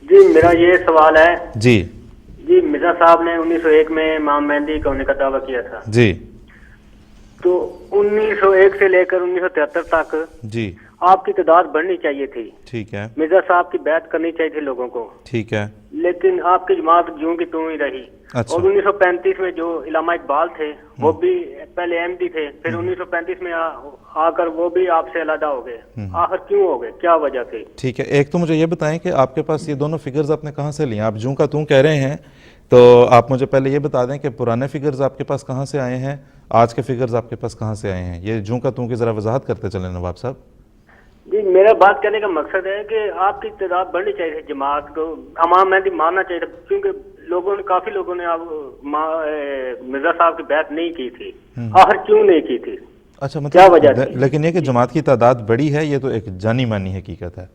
جی میرا یہ سوال ہے جی جی، مرزا صاحب نے 1901 میں امام مہدی کا ہونے کا دعویٰ کیا تھا، جی تو 1901 سے لے کر 1973 تک جی آپ کی تعداد بڑھنی چاہیے تھی، ٹھیک ہے مرزا صاحب کی بیعت کرنی چاہیے تھی لوگوں کو، ٹھیک ہے لیکن آپ کی جماعت جوں کی توں ہی رہی۔ اچھا اور 1935 میں جو علامہ اقبال تھے وہ بھی پہلے احمدی تھے، پھر 1935 میں آ کر وہ بھی آپ سے علیحدہ ہو گئے، آخر کیوں ہو گئے، کیا وجہ تھی؟ ٹھیک ہے، ایک تو مجھے یہ بتائیں کہ آپ کے پاس یہ دونوں فگرز آپ نے کہاں سے لیں؟ آپ جوں کا توں کہہ رہے ہیں، تو آپ مجھے پہلے یہ بتا دیں کہ پرانے فگرز آپ کے پاس کہاں سے آئے ہیں، آج کے فگرز آپ کے پاس کہاں سے آئے ہیں؟ یہ جوں کا توں کی ذرا وضاحت کرتے چلیں نواب صاحب۔ جی میرا بات کرنے کا مقصد ہے کہ آپ کی تعداد بڑھنی چاہیے تھی، جماعت کو امام مہدی ماننا چاہیے تھا، کیونکہ کافی لوگوں نے اب مرزا صاحب کی بیعت نہیں کی تھی، آخر کیوں نہیں کی تھی؟ اچھا کیا وجہ مطلب تھی؟ لیکن یہ کہ جماعت کی تعداد بڑی ہے، یہ تو ایک جانی مانی حقیقت ہے۔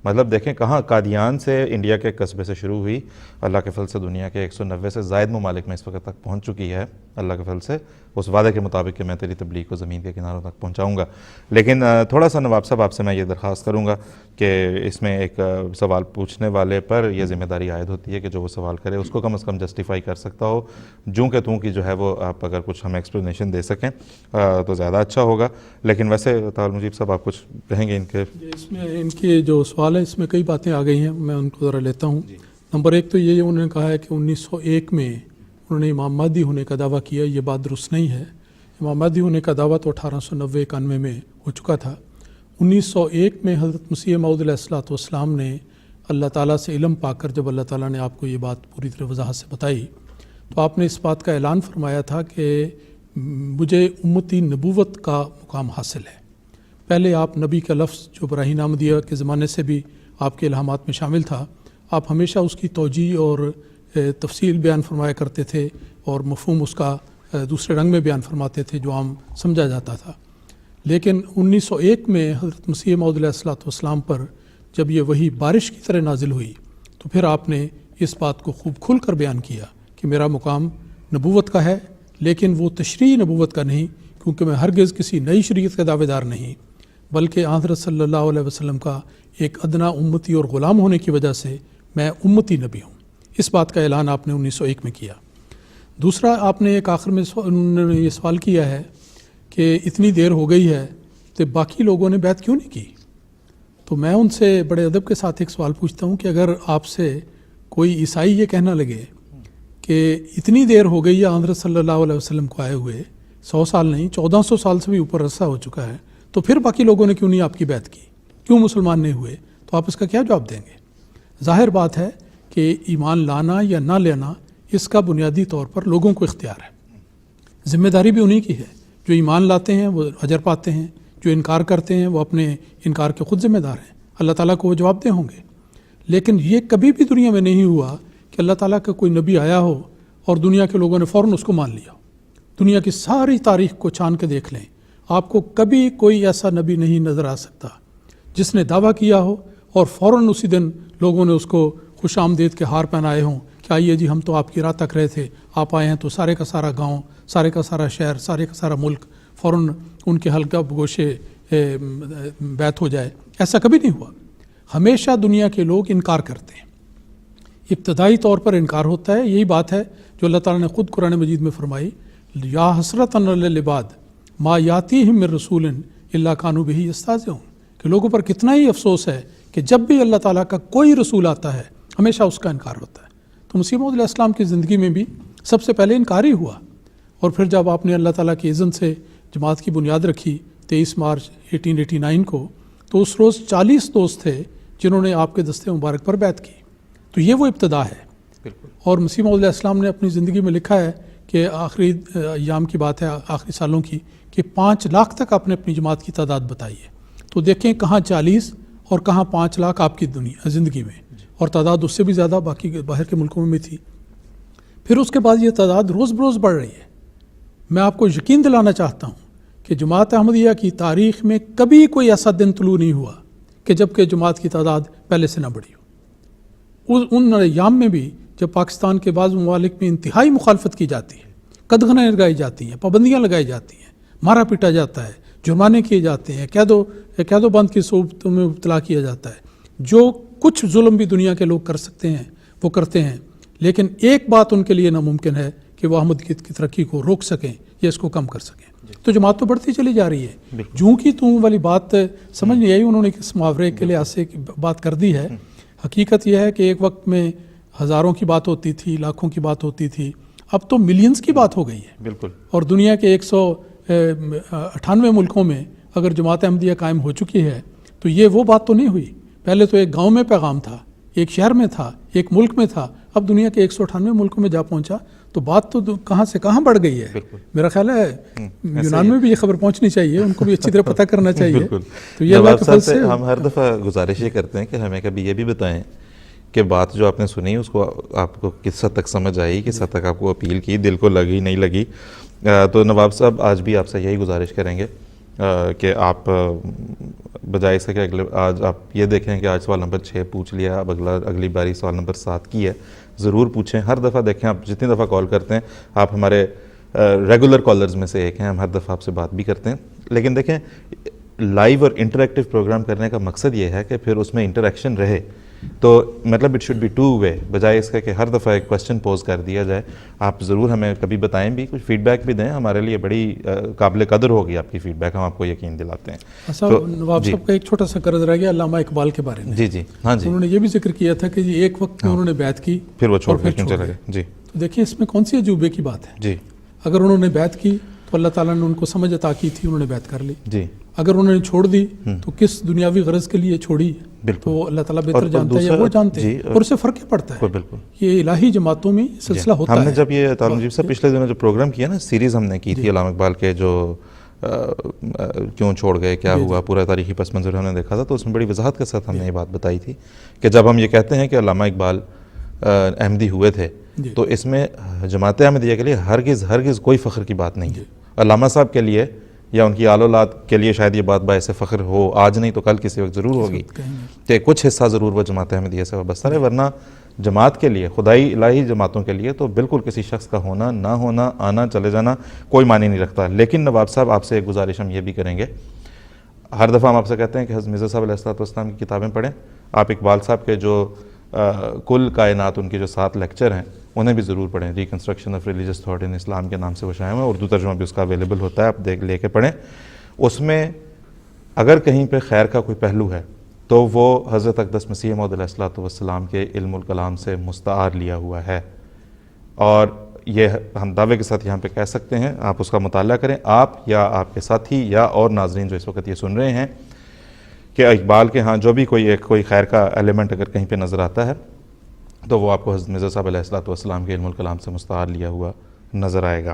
مطلب دیکھیں کہاں قادیان سے انڈیا کے قصبے سے شروع ہوئی، اللہ کے فضل سے دنیا کے 190 سے زائد ممالک میں اس وقت تک پہنچ چکی ہے، اللہ کے فضل سے اس وعدے کے مطابق کہ میں تیری تبلیغ کو زمین کے کناروں تک پہنچاؤں گا۔ لیکن تھوڑا سا نواب صاحب آپ سے میں یہ درخواست کروں گا کہ اس میں ایک سوال پوچھنے والے پر یہ ذمہ داری عائد ہوتی ہے کہ جو وہ سوال کرے اس کو کم از کم جسٹیفائی کر سکتا ہو، جوں کہ توں کی جو ہے وہ آپ اگر کچھ ہمیں ایکسپلینیشن دے سکیں تو زیادہ اچھا ہوگا۔ لیکن ویسے طاہر مجیب صاحب آپ کچھ کہیں گے ان کے؟ اس میں ان کے جو سوال ہے اس میں کئی باتیں آ گئی ہیں، میں ان کو ذرا لیتا ہوں۔ نمبر ایک تو یہ انہوں نے کہا ہے کہ 1901 میں انہوں نے امام مہدی ہونے کا دعویٰ کیا، یہ بات درست نہیں ہے۔ امام مہدی ہونے کا دعویٰ تو 1890-91 میں ہو چکا تھا۔ 1901 میں حضرت مسیح موعود علیہ الصلوۃ والسلام نے اللہ تعالیٰ سے علم پا کر جب اللہ تعالیٰ نے آپ کو یہ بات پوری طرح وضاحت سے بتائی تو آپ نے اس بات کا اعلان فرمایا تھا کہ مجھے امتی نبوت کا مقام حاصل ہے۔ پہلے آپ نبی کا لفظ جو براہین احمدیہ کے زمانے سے بھی آپ کے الہامات میں شامل تھا، آپ ہمیشہ اس کی توجیہ اور تفصیل بیان فرمایا کرتے تھے اور مفہوم اس کا دوسرے رنگ میں بیان فرماتے تھے جو عام سمجھا جاتا تھا۔ لیکن 1901 میں حضرت مسیح موعود علیہ الصلوۃ والسلام پر جب یہ وحی بارش کی طرح نازل ہوئی تو پھر آپ نے اس بات کو خوب کھل کر بیان کیا کہ میرا مقام نبوت کا ہے، لیکن وہ تشریعی نبوت کا نہیں، کیونکہ میں ہرگز کسی نئی شریعت کا دعوے دار نہیں، بلکہ حضرت صلی اللہ علیہ وسلم کا ایک ادنا امتی اور غلام ہونے کی وجہ سے میں امتی نبی ہوں۔ اس بات کا اعلان آپ نے 1901 میں کیا۔ دوسرا، آپ نے ایک آخر میں انہوں نے یہ سوال کیا ہے کہ اتنی دیر ہو گئی ہے تو باقی لوگوں نے بیعت کیوں نہیں کی؟ تو میں ان سے بڑے ادب کے ساتھ ایک سوال پوچھتا ہوں کہ اگر آپ سے کوئی عیسائی یہ کہنا لگے کہ اتنی دیر ہو گئی ہے حضرت صلی اللہ علیہ وسلم کو آئے ہوئے، 100 سال نہیں 1400 سال سے بھی اوپر عرصہ ہو چکا ہے، تو پھر باقی لوگوں نے کیوں نہیں آپ کی بیعت کی، کیوں مسلمان نہیں ہوئے؟ تو آپ اس کا کیا جواب دیں گے؟ ظاہر بات ہے کہ ایمان لانا یا نہ لینا اس کا بنیادی طور پر لوگوں کو اختیار ہے، ذمہ داری بھی انہی کی ہے۔ جو ایمان لاتے ہیں وہ اجر پاتے ہیں، جو انکار کرتے ہیں وہ اپنے انکار کے خود ذمہ دار ہیں، اللہ تعالیٰ کو وہ جواب دہ ہوں گے۔ لیکن یہ کبھی بھی دنیا میں نہیں ہوا کہ اللہ تعالیٰ کا کوئی نبی آیا ہو اور دنیا کے لوگوں نے فوراً اس کو مان لیا ہو۔ دنیا کی ساری تاریخ کو چھان کے دیکھ لیں، آپ کو کبھی کوئی ایسا نبی نہیں نظر آ سکتا جس نے دعویٰ کیا ہو اور فوراً اسی دن لوگوں نے اس کو خوش آمدید کے ہار پہنائے ہوں کہ آئیے جی ہم تو آپ کی راہ تک رہے تھے، آپ آئے ہیں تو سارے کا سارا گاؤں، سارے کا سارا شہر، سارے کا سارا ملک فوراً ان کے حلقہ گوشے بیعت ہو جائے۔ ایسا کبھی نہیں ہوا۔ ہمیشہ دنیا کے لوگ انکار کرتے ہیں، ابتدائی طور پر انکار ہوتا ہے۔ یہی بات ہے جو اللہ تعالیٰ نے خود قرآن مجید میں فرمائی، یا حسرۃ علی العباد ما یاتیہم من رسول الا کانوا بہ یستہزئون، کہ لوگوں پر کتنا ہی افسوس ہے کہ جب بھی اللہ تعالیٰ کا کوئی رسول آتا ہے ہمیشہ اس کا انکار ہوتا ہے۔ تو مسیح موعود علیہ السلام کی زندگی میں بھی سب سے پہلے انکار ہی ہوا، اور پھر جب آپ نے اللہ تعالیٰ کی اذن سے جماعت کی بنیاد رکھی 23 مارچ 1889 کو، تو اس روز 40 دوست تھے جنہوں نے آپ کے دستے مبارک پر بیعت کی۔ تو یہ وہ ابتدا ہے۔ اور مسیح موعود علیہ السلام نے اپنی زندگی میں لکھا ہے کہ آخری ایام کی بات ہے، آخری سالوں کی، کہ 5 لاکھ تک آپ نے اپنی جماعت کی تعداد بتائی ہے۔ تو دیکھیں کہاں 40 اور کہاں 5 لاکھ آپ کی زندگی میں، اور تعداد اس سے بھی زیادہ باقی باہر کے ملکوں میں بھی تھی۔ پھر اس کے بعد یہ تعداد روز بروز بڑھ رہی ہے۔ میں آپ کو یقین دلانا چاہتا ہوں کہ جماعت احمدیہ کی تاریخ میں کبھی کوئی ایسا دن طلوع نہیں ہوا کہ جب کہ جماعت کی تعداد پہلے سے نہ بڑھی ہو۔ ان ایام میں بھی جب پاکستان کے بعض ممالک میں انتہائی مخالفت کی جاتی ہے، قدغنیں لگائی جاتی ہیں، پابندیاں لگائی جاتی ہیں، مارا پیٹا جاتا ہے، جرمانے کیے جاتے ہیں، قید و بند کی صورت میں مبتلا کیا جاتا ہے، جو کچھ ظلم بھی دنیا کے لوگ کر سکتے ہیں وہ کرتے ہیں، لیکن ایک بات ان کے لیے ناممکن ہے کہ وہ احمدیت کی ترقی کو روک سکیں یا اس کو کم کر سکیں۔ تو جماعت تو بڑھتی چلی جا رہی ہے، جوں کی توں والی بات سمجھ نہیں آئی، انہوں نے کس محاورے کے لحاظ سے بات کر دی ہے۔ حقیقت یہ ہے کہ ایک وقت میں ہزاروں کی بات ہوتی تھی، لاکھوں کی بات ہوتی تھی، اب تو ملینز کی بات ہو گئی ہے۔ بالکل۔ اور دنیا کے 198 ملکوں میں اگر جماعت احمدیہ قائم ہو چکی ہے تو یہ وہ بات تو نہیں ہوئی، پہلے تو ایک گاؤں میں پیغام تھا، ایک شہر میں تھا، ایک ملک میں تھا، اب دنیا کے 198 ملکوں میں جا پہنچا، تو بات تو کہاں سے کہاں بڑھ گئی ہے۔ میرا خیال ہے یونان میں بھی یہ خبر پہنچنی چاہیے، ان کو بھی اچھی طرح پتہ کرنا چاہیے۔ تو یہ اللہ کے فضل سے ہم ہر دفعہ گزارش یہ کرتے ہیں کہ ہمیں کبھی یہ بھی بتائیں کہ بات جو آپ نے سنی اس کو آپ کو کس حد تک سمجھ آئی، کس حد تک آپ کو اپیل کی، دل کو لگی نہیں لگی۔ تو نواب صاحب آج بھی آپ سے یہی گزارش کریں گے کہ آپ بجائے اس کے کہ آج آپ یہ دیکھیں کہ آج سوال نمبر 6 پوچھ لیا، اب اگلی باری سوال نمبر 7 کی ہے، ضرور پوچھیں۔ ہر دفعہ دیکھیں، آپ جتنی دفعہ کال کرتے ہیں آپ ہمارے ریگولر کالرز میں سے ایک ہیں، ہم ہر دفعہ آپ سے بات بھی کرتے ہیں، لیکن دیکھیں لائیو اور انٹریکٹیو پروگرام کرنے کا مقصد یہ ہے کہ پھر اس میں انٹریکشن رہے، تو مطلب اٹ شوڈ بی ٹو وے، بجائے اس کے کہ ہر دفعہ ایک کوسچن پوز کر دیا جائے۔ آپ ضرور ہمیں کبھی بتائیں بھی، کچھ فیڈ بیک بھی دیں، ہمارے لیے بڑی قابل قدر ہوگی آپ کی فیڈ بیک، ہم آپ کو یقین دلاتے ہیں۔ نواب صاحب کا ایک چھوٹا سا قرض رہ گیا علامہ اقبال کے بارے میں۔ جی جی ہاں جی، انہوں نے یہ بھی ذکر کیا تھا کہ جی ایک وقت میں انہوں نے بیعت کی پھر وہ چھوڑ کر چلے گئے۔ جی تو دیکھیں اس میں کون سی عجوبے کی بات ہے۔ جی اگر انہوں نے بیعت کی تو اللہ تعالیٰ نے ان کو سمجھ عطا کی تھی، انہوں نے بیعت کر لی۔ جی اگر انہوں نے چھوڑ دی تو کس دنیاوی غرض کے لیے چھوڑی، تو اللہ تعالیٰ بہتر جانتا ہے یا وہ جانتے ہیں، اور اس سے فرق کیا پڑتا ہے۔ بالکل، یہ الہی جماعتوں میں سلسلہ ہوتا ہے۔ ہم نے جب یہ تعلق جیب صاحب پچھلے دنوں جو پروگرام کیا نا، سیریز ہم نے کی تھی علامہ اقبال کے جو کیوں چھوڑ گئے، کیا ہوا، پورا تاریخی پس منظر ہم نے دیکھا تھا، تو اس میں بڑی وضاحت کے ساتھ ہم نے یہ بات بتائی تھی کہ جب ہم یہ کہتے ہیں کہ علامہ اقبال احمدی ہوئے تھے تو اس میں جماعت احمدیہ کے لیے ہرگز کوئی فخر کی بات نہیں ہے۔ علامہ صاحب کے لیے یا ان کی آل اولاد کے لیے شاید یہ بات باعث فخر ہو، آج نہیں تو کل کسی وقت ضرور ہوگی کہ کچھ حصہ ضرور وہ جماعت احمدیہ سے وابستہ ہے، ورنہ جماعت کے لیے، خدائی الہی جماعتوں کے لیے تو بالکل کسی شخص کا ہونا نہ ہونا، آنا چلے جانا کوئی معنی نہیں رکھتا۔ لیکن نواب صاحب آپ سے ایک گزارش ہم یہ بھی کریں گے، ہر دفعہ ہم آپ سے کہتے ہیں کہ حضرت مرزا صاحب علیہ السلام کی کتابیں پڑھیں، آپ اقبال صاحب کے جو کل کائنات ان کے جو 7 لیکچر ہیں انہیں بھی ضرور پڑھیں، reconstruction of religious thought in Islam کے نام سے وہ شائع ہیں، اردو ترجمہ بھی اس کا اویلیبل ہوتا ہے، آپ لے کے پڑھیں۔ اس میں اگر کہیں پہ خیر کا کوئی پہلو ہے تو وہ حضرت اقدس مسیح موعود علیہ السلام کے علم الکلام سے مستعار لیا ہوا ہے، اور یہ ہم دعوے کے ساتھ یہاں پہ کہہ سکتے ہیں، آپ اس کا مطالعہ کریں، آپ یا آپ کے ساتھی یا اور ناظرین جو اس وقت یہ سن رہے ہیں، کہ اقبال کے ہاں جو بھی کوئی خیر کا ایلیمنٹ اگر کہیں پہ نظر آتا ہے تو وہ آپ کو حضرت مرزا صاحب علیہ السلام کے علم الکلام سے مستعار لیا ہوا نظر آئے گا۔